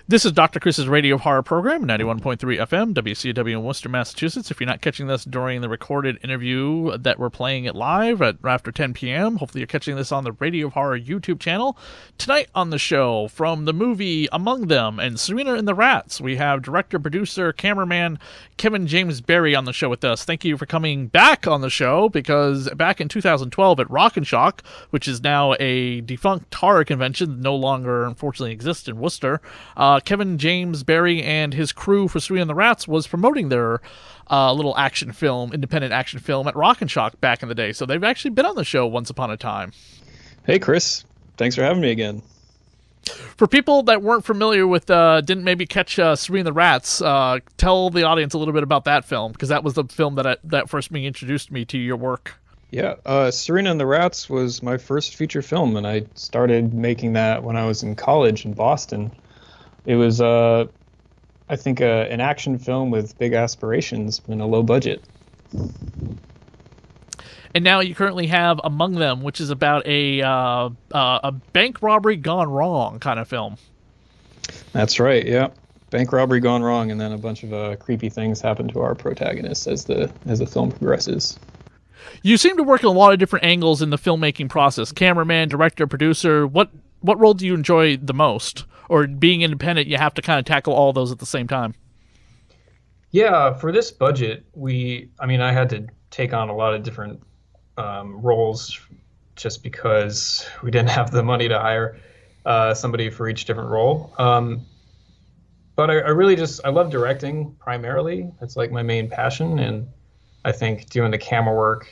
This is Dr. Chris's Radio Horror Program, 91.3 FM, WCW in Worcester, Massachusetts. If you're not catching this during the recorded interview that we're playing it live after 10 p.m., hopefully you're catching this on the Radio Horror YouTube channel. Tonight on the show, from the movie Among Them and Serena and the Rats, we have director, producer, cameraman Kevin James Barry on the show with us. Thank you for coming back on the show, because back in 2012 at Rock and Shock, which is now a defunct horror convention that no longer, unfortunately, exists in Worcester, Kevin James Barry and his crew for Serena and the Rats was promoting their little action film, independent action film at Rock and Shock back in the day. So they've actually been on the show once upon a time. Hey, Chris. Thanks for having me again. For people that weren't familiar with, didn't maybe catch Serena and the Rats, tell the audience a little bit about that film, because that was the film that first introduced me to your work. Yeah, Serena and the Rats was my first feature film, and I started making that when I was in college in Boston. It was, I think, an action film with big aspirations and a low budget. And now you currently have Among Them, which is about a bank robbery gone wrong kind of film. That's right, yeah. Bank robbery gone wrong, and then a bunch of creepy things happen to our protagonist as the film progresses. You seem to work in a lot of different angles in the filmmaking process. Cameraman, director, producer. What role do you enjoy the most? Or being independent, you have to kind of tackle all those at the same time? Yeah, for this budget, I had to take on a lot of different roles just because we didn't have the money to hire somebody for each different role. But I love directing primarily. That's like my main passion. And I think doing the camera work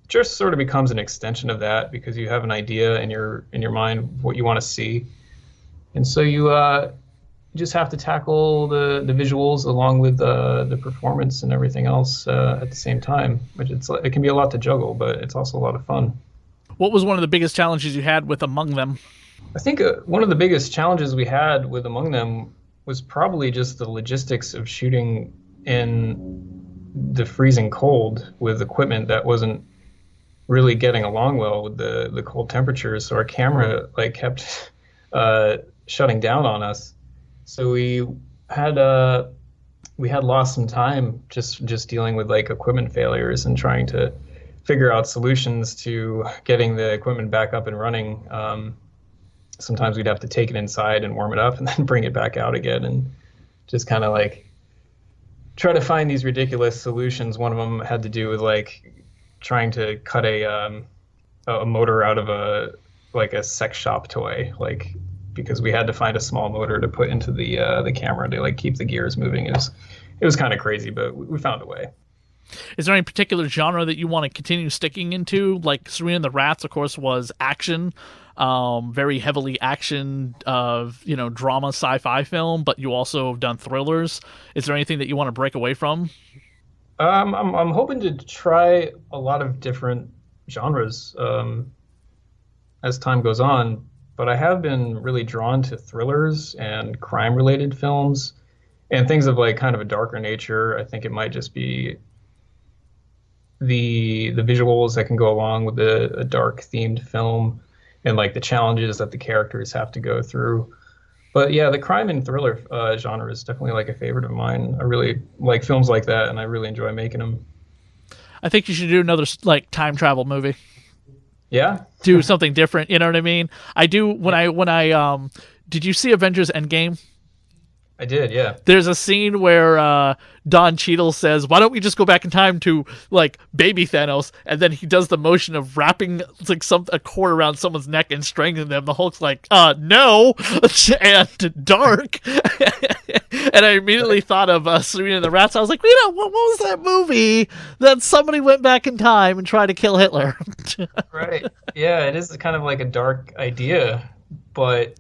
just sort of becomes an extension of that, because you have an idea in your mind of what you want to see. And so you just have to tackle the visuals along with the performance and everything else at the same time, which it can be a lot to juggle, but it's also a lot of fun. What was one of the biggest challenges you had with Among Them? I think one of the biggest challenges we had with Among Them was probably just the logistics of shooting in the freezing cold with equipment that wasn't really getting along well with the cold temperatures. So our camera kept shutting down on us. So we had lost some time just dealing with equipment failures and trying to figure out solutions to getting the equipment back up and running. Sometimes we'd have to take it inside and warm it up and then bring it back out again, and just kind of try to find these ridiculous solutions. One of them had to do with trying to cut a motor out of a sex shop toy, because we had to find a small motor to put into the camera to keep the gears moving. It was kind of crazy, but we found a way. Is there any particular genre that you want to continue sticking into? Like Serena and the Rats, of course, was action, very heavily action, drama, sci-fi film, but you also have done thrillers. Is there anything that you want to break away from? I'm hoping to try a lot of different genres as time goes on, but I have been really drawn to thrillers and crime-related films and things of kind of a darker nature. I think it might just be the visuals that can go along with a dark themed film, and the challenges that the characters have to go through. But yeah, the crime and thriller genre is definitely a favorite of mine. I really like films like that, and I really enjoy making them. I think you should do another time travel movie. Yeah, do something different. You know what I mean? I do. When I did you see Avengers Endgame? I did, yeah. There's a scene where Don Cheadle says, "Why don't we just go back in time to baby Thanos?" And then he does the motion of wrapping a cord around someone's neck and strangling them. The Hulk's no, and dark. And I immediately thought of Serena and the Rats. I was like, what was that movie that somebody went back in time and tried to kill Hitler? Right. Yeah, it is kind of a dark idea, but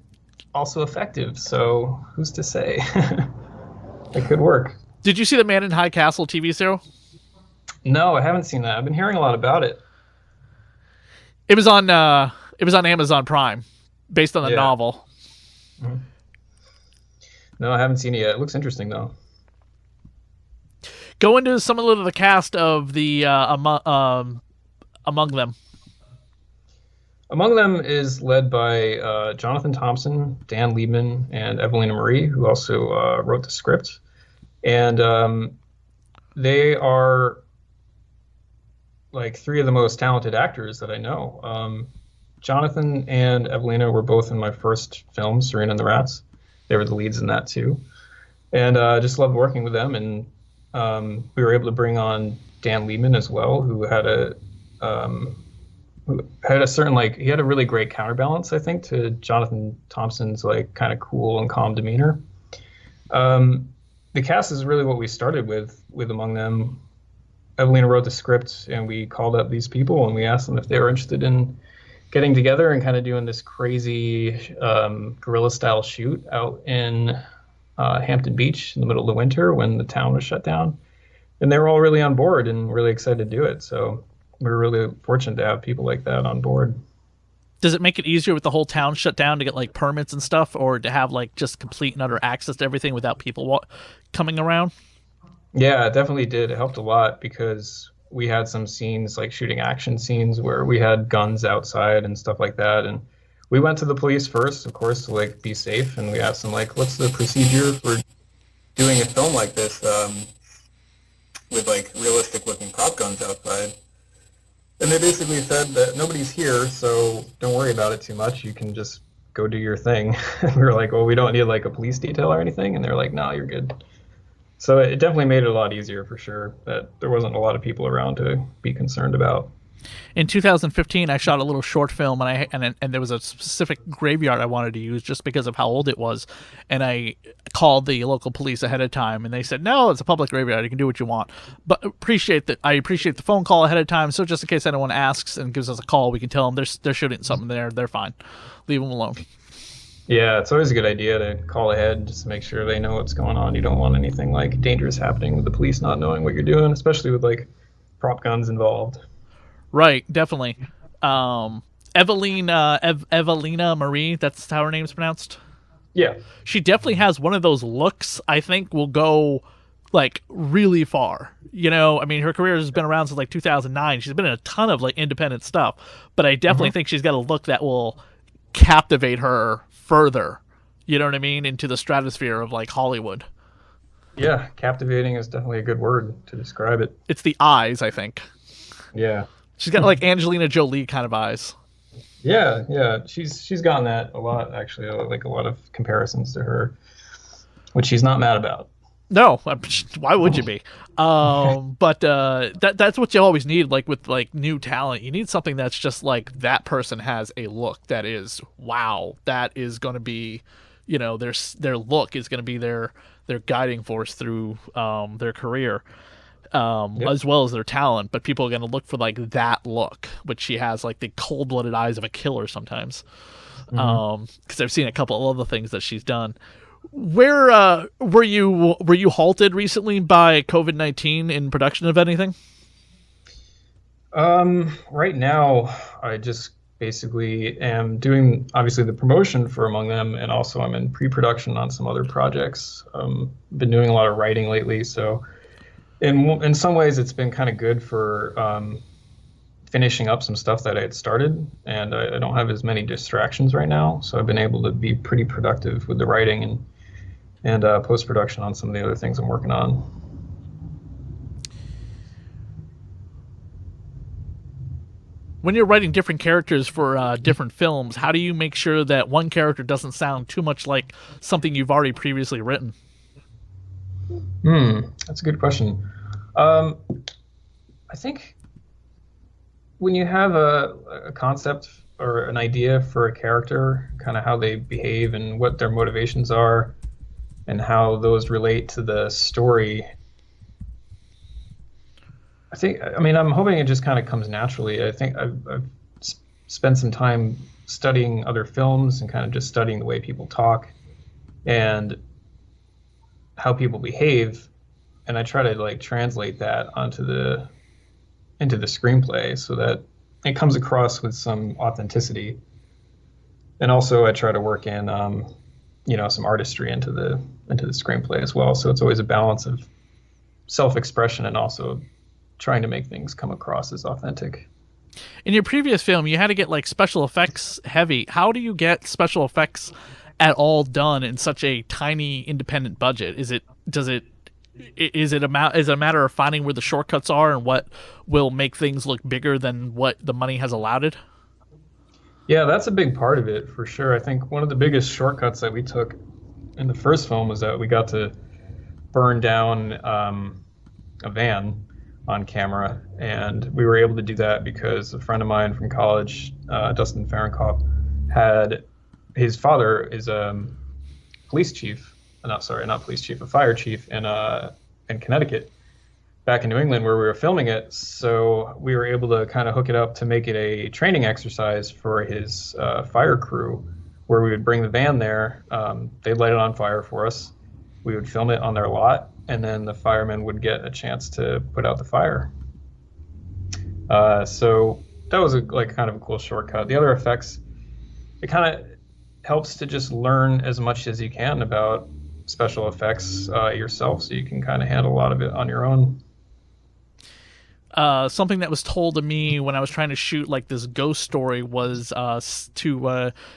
also effective, so who's to say? It could work. Did you see the Man in High Castle TV show? No, I haven't seen that. I've been hearing a lot about it. It was on Amazon Prime, based on the novel. Mm-hmm. No, I haven't seen it yet. It looks interesting though. Go into some of the cast of the Among Them. Among them is led by Jonathan Thompson, Dan Liebman, and Evelina Marie, who also wrote the script. And they are like three of the most talented actors that I know. Jonathan and Evelina were both in my first film, Serena and the Rats. They were the leads in that too. And just loved working with them. And we were able to bring on Dan Liebman as well, who had a certain like he had a really great counterbalance, I think, to Jonathan Thompson's like kind of cool and calm demeanor. The cast is really what we started with Among Them. Evelina wrote the script, and we called up these people and we asked them if they were interested in getting together and kind of doing this crazy guerrilla style shoot out in Hampton Beach in the middle of the winter when the town was shut down. And they were all really on board and really excited to do it. So we were really fortunate to have people like that on board. Does it make it easier with the whole town shut down to get like permits and stuff, or to have like just complete and utter access to everything without people coming around? Yeah, it definitely did. It helped a lot because we had some scenes like shooting action scenes where we had guns outside and stuff like that. And we went to the police first, of course, to like be safe. And we asked them like, what's the procedure for doing a film like this with like realistic looking prop guns outside? And they basically said that nobody's here, so don't worry about it too much. You can just go do your thing. And we were like, well, we don't need like a police detail or anything. And they're like, no, you're good. So it definitely made it a lot easier for sure that there wasn't a lot of people around to be concerned about. In 2015, I shot a little short film, and there was a specific graveyard I wanted to use just because of how old it was, and I called the local police ahead of time, and they said, "No, it's a public graveyard. You can do what you want." But I appreciate the phone call ahead of time, so just in case anyone asks and gives us a call, we can tell them they're shooting something there. They're fine. Leave them alone. Yeah, it's always a good idea to call ahead just to make sure they know what's going on. You don't want anything like dangerous happening with the police not knowing what you're doing, especially with like prop guns involved. Right, definitely. Evelina Marie, that's how her name's pronounced? Yeah. She definitely has one of those looks I think will go, like, really far. You know, I mean, her career has been around since, like, 2009. She's been in a ton of, like, independent stuff. But I definitely think she's got a look that will captivate her further, you know what I mean, into the stratosphere of, like, Hollywood. Yeah, captivating is definitely a good word to describe it. It's the eyes, I think. Yeah. She's got like Angelina Jolie kind of eyes. Yeah. She's gotten that a lot actually, like a lot of comparisons to her, which she's not mad about. No, why would you be? But that's what you always need, like with like new talent. You need something that's just like that person has a look that is wow. That is going to be, you know, their look is going to be their guiding force through their career. As well as their talent, but people are going to look for like that look, which she has like the cold-blooded eyes of a killer sometimes. Because I've seen a couple of other things that she's done. Where were you halted recently by COVID-19 in production of anything? Right now, I just basically am doing obviously the promotion for Among Them, and also I'm in pre-production on some other projects. Been doing a lot of writing lately, so. In some ways, it's been kind of good for finishing up some stuff that I had started, and I don't have as many distractions right now, so I've been able to be pretty productive with the writing and post-production on some of the other things I'm working on. When you're writing different characters for different films, how do you make sure that one character doesn't sound too much like something you've already previously written? That's a good question. I think when you have a concept or an idea for a character, kind of how they behave and what their motivations are and how those relate to the story, I'm hoping it just kind of comes naturally. I think I've spent some time studying other films and kind of just studying the way people talk and how people behave, and I try to like translate that into the screenplay so that it comes across with some authenticity. And also I try to work in some artistry into the screenplay as well. So it's always a balance of self-expression and also trying to make things come across as authentic. In your previous film, you had to get like special effects heavy. How do you get special effects at all done in such a tiny independent budget? Is it a matter of finding where the shortcuts are and what will make things look bigger than what the money has allowed it? Yeah, that's a big part of it for sure. I think one of the biggest shortcuts that we took in the first film was that we got to burn down a van on camera, and we were able to do that because a friend of mine from college, Dustin Fahrenkopf, had his father is a police chief. Not police chief, a fire chief in Connecticut, back in New England where we were filming it. So we were able to kind of hook it up to make it a training exercise for his fire crew, where we would bring the van there. They'd light it on fire for us. We would film it on their lot, and then the firemen would get a chance to put out the fire. So that was kind of a cool shortcut. The other effects, it kind of helps to just learn as much as you can about special effects yourself, so you can kind of handle a lot of it on your own. Something that was told to me when I was trying to shoot like this ghost story was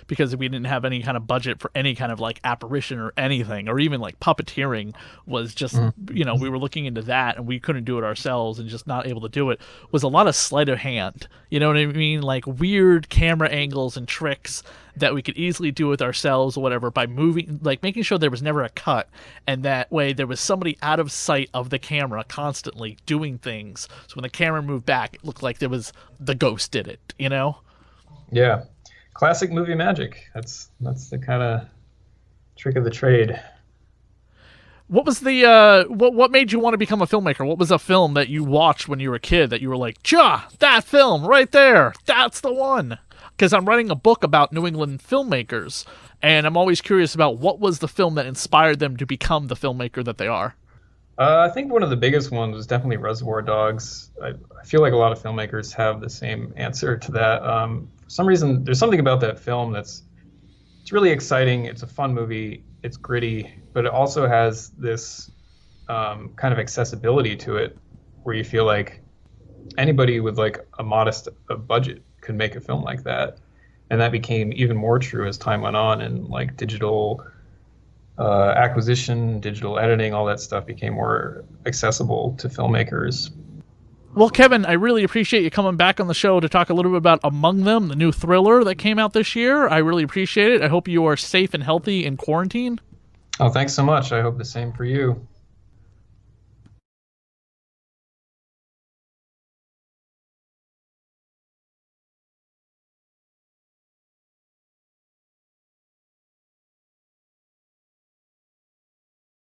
because we didn't have any kind of budget for any kind of like apparition or anything, or even like puppeteering, was just we were looking into that and we couldn't do it ourselves and just not able to do it, was a lot of sleight of hand. You know what I mean? Like weird camera angles and tricks that we could easily do with ourselves or whatever by moving, like making sure there was never a cut, and that way there was somebody out of sight of the camera constantly doing things. So when the camera moved back, it looked like there was the ghost did it, you know? Yeah. Classic movie magic. That's the kind of trick of the trade. What was the what made you want to become a filmmaker? What was a film that you watched when you were a kid that you were like, that film right there, that's the one? Because I'm writing a book about New England filmmakers, and I'm always curious about what was the film that inspired them to become the filmmaker that they are. I think one of the biggest ones was definitely Reservoir Dogs. I feel like a lot of filmmakers have the same answer to that. For some reason, there's something about that film it's really exciting. It's a fun movie. It's gritty, but it also has this kind of accessibility to it, where you feel like anybody with like a modest budget could make a film like that. And that became even more true as time went on, and like digital acquisition, digital editing, all that stuff became more accessible to filmmakers. Well, Kevin, I really appreciate you coming back on the show to talk a little bit about Among Them, the new thriller that came out this year. I really appreciate it. I hope you are safe and healthy in quarantine. Oh, thanks so much. I hope the same for you.